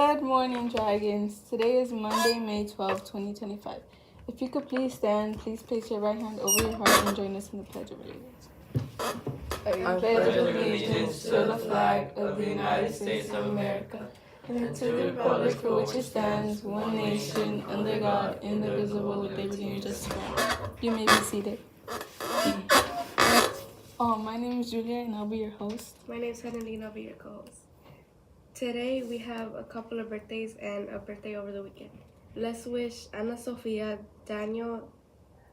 Good morning, Dragons. Today is Monday, May 12, 2025. If you could please stand, please place your right hand over your heart and join us in the Pledge of Allegiance. I pledge allegiance to the flag of the United States of America and to the republic for which it stands, one nation, under God, indivisible, with liberty and justice for all. You may be seated. My name is Julia and I'll be your host. My name is Hanalina, I'll be your co-host. Today we have a couple of birthdays and a birthday over the weekend. Let's wish Ana Sofia, Daniel,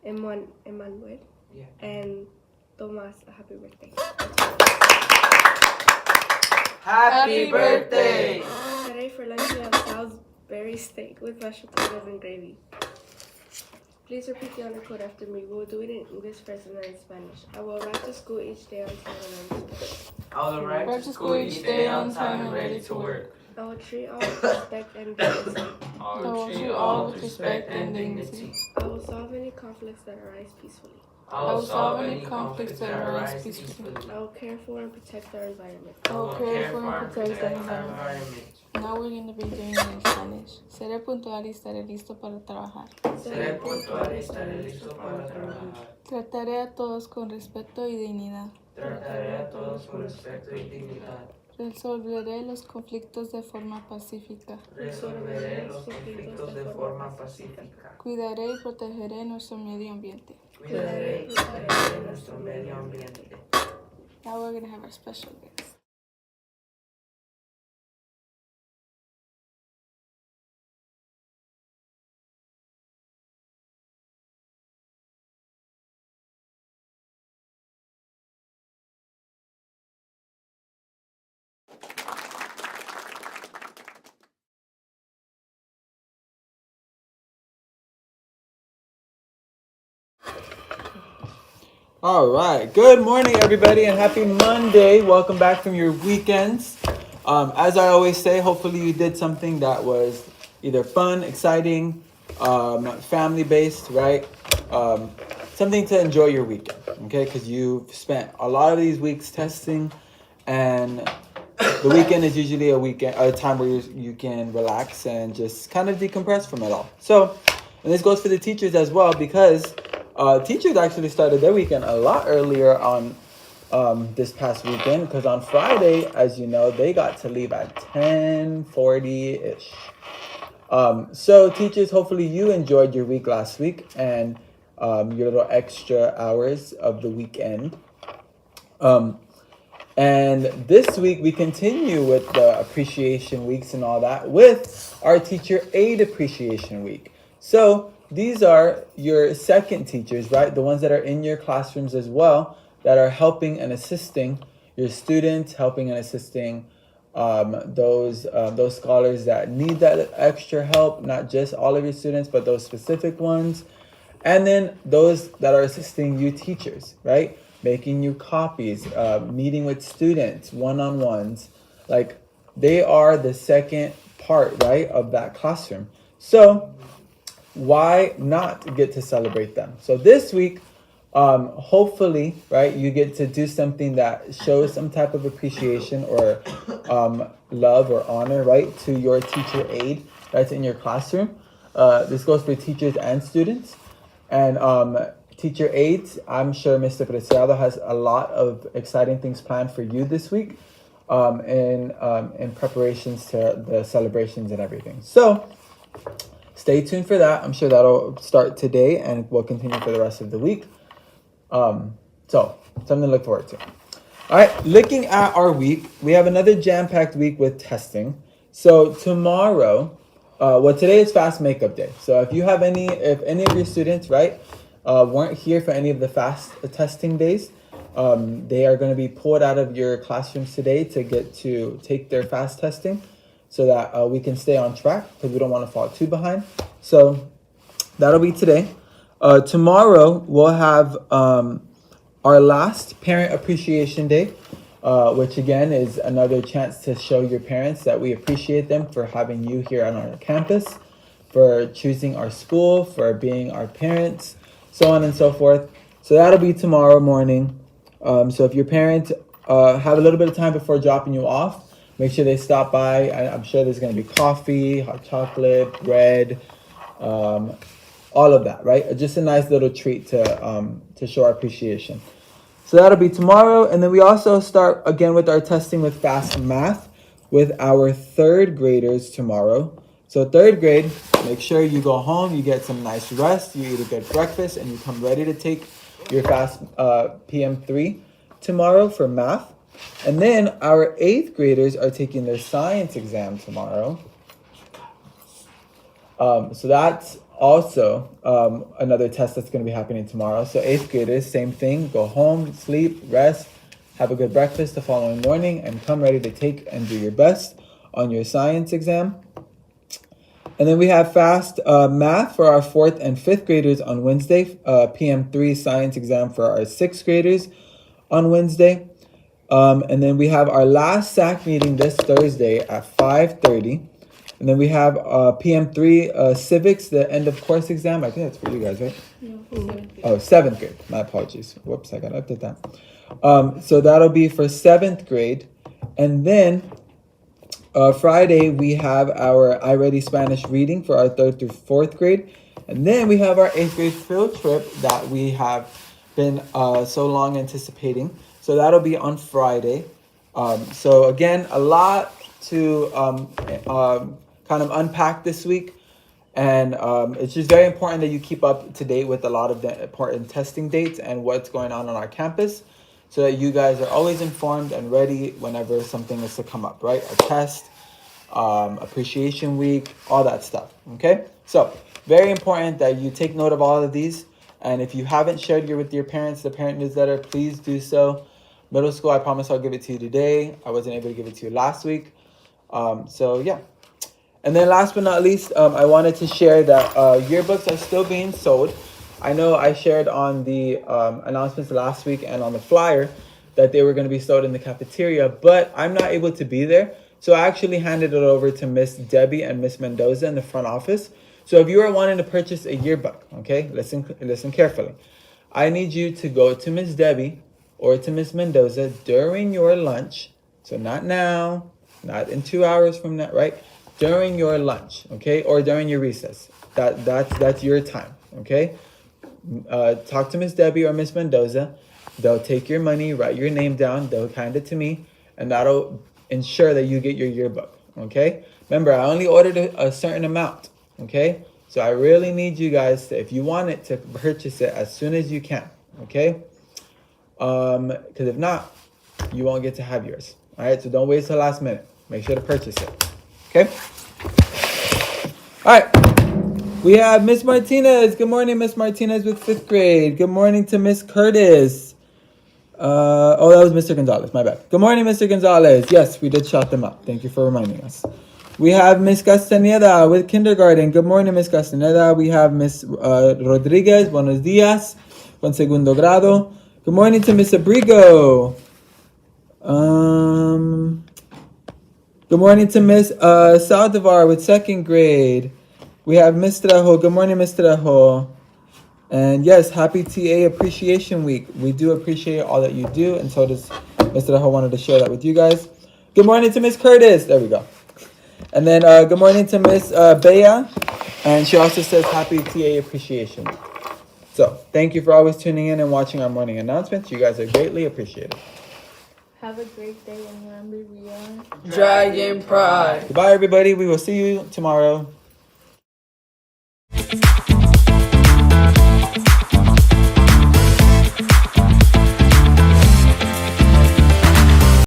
Emmanuel, and Tomas a happy birthday. Happy birthday! Today for lunch we have Salisbury steak with mashed potatoes and gravy. Please repeat the honor code after me. We will do it in English first and then in Spanish. I will arrive to school each day on time and ready to work. I will arrive to school each day on time and ready to work. I will treat all with respect and dignity. I will treat all with respect and dignity. I will solve any conflicts that arise peacefully. I will solve any conflicts that arise peacefully. I will care for and protect our environment. I will care for and protect the environment. Now we're going to be doing it in Spanish. Seré puntual y estaré listo para trabajar. Seré puntual y estaré listo para trabajar. Trataré a todos con respeto y dignidad. Trataré a todos con respeto y dignidad. Resolveré los conflictos de forma pacífica. Resolveré los conflictos de forma pacífica. Cuidaré y protegeré nuestro medio ambiente. Cuidaré y protegeré nuestro medio ambiente. Now we're going to have our special guest. All right. Good morning, everybody, and happy Monday. Welcome back from your weekends. As I always say, hopefully you did something that was either fun, exciting, family-based, right? Something to enjoy your weekend, okay? Because you've spent a lot of these weeks testing, and the weekend is usually a time where you can relax and just kind of decompress from it all. So, and this goes for the teachers as well, because teachers actually started their weekend a lot earlier on this past weekend, because on Friday, as you know, they got to leave at 10:40-ish. So teachers, hopefully you enjoyed your week last week and your little extra hours of the weekend. And this week we continue with the appreciation weeks and all that with our Teacher Aid Appreciation Week. So these are your second teachers, right? The ones that are in your classrooms as well, that are helping and assisting your students, helping and assisting those scholars that need that extra help, not just all of your students, but those specific ones. And then those that are assisting you teachers, right? Making you copies, meeting with students, one-on-ones. Like, they are the second part, right, of that classroom. So why not get to celebrate them? So this week, hopefully, right, you get to do something that shows some type of appreciation or love or honor, right, to your teacher aide that's in your classroom. This goes for teachers and students. And teacher aides, I'm sure Mr. Preciado has a lot of exciting things planned for you this week in preparations to the celebrations and everything. So stay tuned for that. I'm sure that'll start today and will continue for the rest of the week. So something to look forward to. All right, looking at our week, we have another jam-packed week with testing. So tomorrow, today is Fast Makeup Day. So if any of your students, right, weren't here for any of the fast testing days, they are going to be pulled out of your classrooms today to get to take their fast testing, so that we can stay on track, because we don't want to fall too behind. So that'll be today. Tomorrow we'll have our last Parent Appreciation Day, which again is another chance to show your parents that we appreciate them for having you here on our campus, for choosing our school, for being our parents, so on and so forth. So that'll be tomorrow morning. So if your parents have a little bit of time before dropping you off, make sure they stop by. I'm sure there's going to be coffee, hot chocolate, bread, all of that, right? Just a nice little treat to show our appreciation. So that'll be tomorrow. And then we also start again with our testing with fast math with our third graders tomorrow. So third grade, make sure you go home, you get some nice rest, you eat a good breakfast, and you come ready to take your fast PM3 tomorrow for math. And then our 8th graders are taking their science exam tomorrow. So that's also another test that's going to be happening tomorrow. So 8th graders, same thing, go home, sleep, rest, have a good breakfast the following morning, and come ready to take and do your best on your science exam. And then we have fast math for our 4th and 5th graders on Wednesday, PM3 science exam for our 6th graders on Wednesday. And then we have our last SAC meeting this Thursday at 5:30. And then we have PM3 civics, the end of course exam. I think that's for you guys, right? No, Oh, 7th grade. My apologies. Whoops, I got to update that. So that'll be for 7th grade. And then Friday, we have our iReady Spanish reading for our 3rd through 4th grade. And then we have our 8th grade field trip that we have been so long anticipating. So that'll be on Friday. So again, a lot to kind of unpack this week. And it's just very important that you keep up to date with a lot of the important testing dates and what's going on our campus, so that you guys are always informed and ready whenever something is to come up, right? A test, appreciation week, all that stuff, okay? So very important that you take note of all of these. And if you haven't shared with your parents the parent newsletter, please do so. Middle school, I promise I'll give it to you today. I wasn't able to give it to you last week. So yeah. And then last but not least, I wanted to share that yearbooks are still being sold. I know I shared on the announcements last week and on the flyer that they were going to be sold in the cafeteria, but I'm not able to be there. So I actually handed it over to Miss Debbie and Miss Mendoza in the front office. So if you are wanting to purchase a yearbook, okay, listen carefully. I need you to go to Miss Debbie or to Miss Mendoza during your lunch. So not now, not in 2 hours from now, right? During your lunch, okay, or during your recess. That's your time, okay? Talk to Miss Debbie or Miss Mendoza. They'll take your money, write your name down, they'll hand it to me, and that'll ensure that you get your yearbook, okay? Remember, I only ordered a certain amount, okay? So I really need you guys to, if you want it, to purchase it as soon as you can, okay? Because if not, you won't get to have yours. All right, so don't wait till the last minute. Make sure to purchase it, okay? All right. We have Miss Martinez. Good morning, Miss Martinez with 5th grade. Good morning to Miss Curtis. That was Mr. Gonzalez. My bad. Good morning, Mr. Gonzalez. Yes, we did shout them out. Thank you for reminding us. We have Miss Castaneda with kindergarten. Good morning, Miss Castaneda. We have Miss Rodriguez. Buenos días. Con segundo grado. Good morning to Miss Abrigo. Good morning to Miss Saldivar with 2nd grade. We have Miss Trejo. Good morning, Miss Trejo. And yes, happy TA Appreciation Week. We do appreciate all that you do, and so does Miss Trejo. Wanted to share that with you guys. Good morning to Miss Curtis. There we go. And then good morning to Miss Bea. And she also says happy TA Appreciation Week. So thank you for always tuning in and watching our morning announcements. You guys are greatly appreciated. Have a great day, and remember, we are Dragon Pride. Goodbye, everybody. We will see you tomorrow.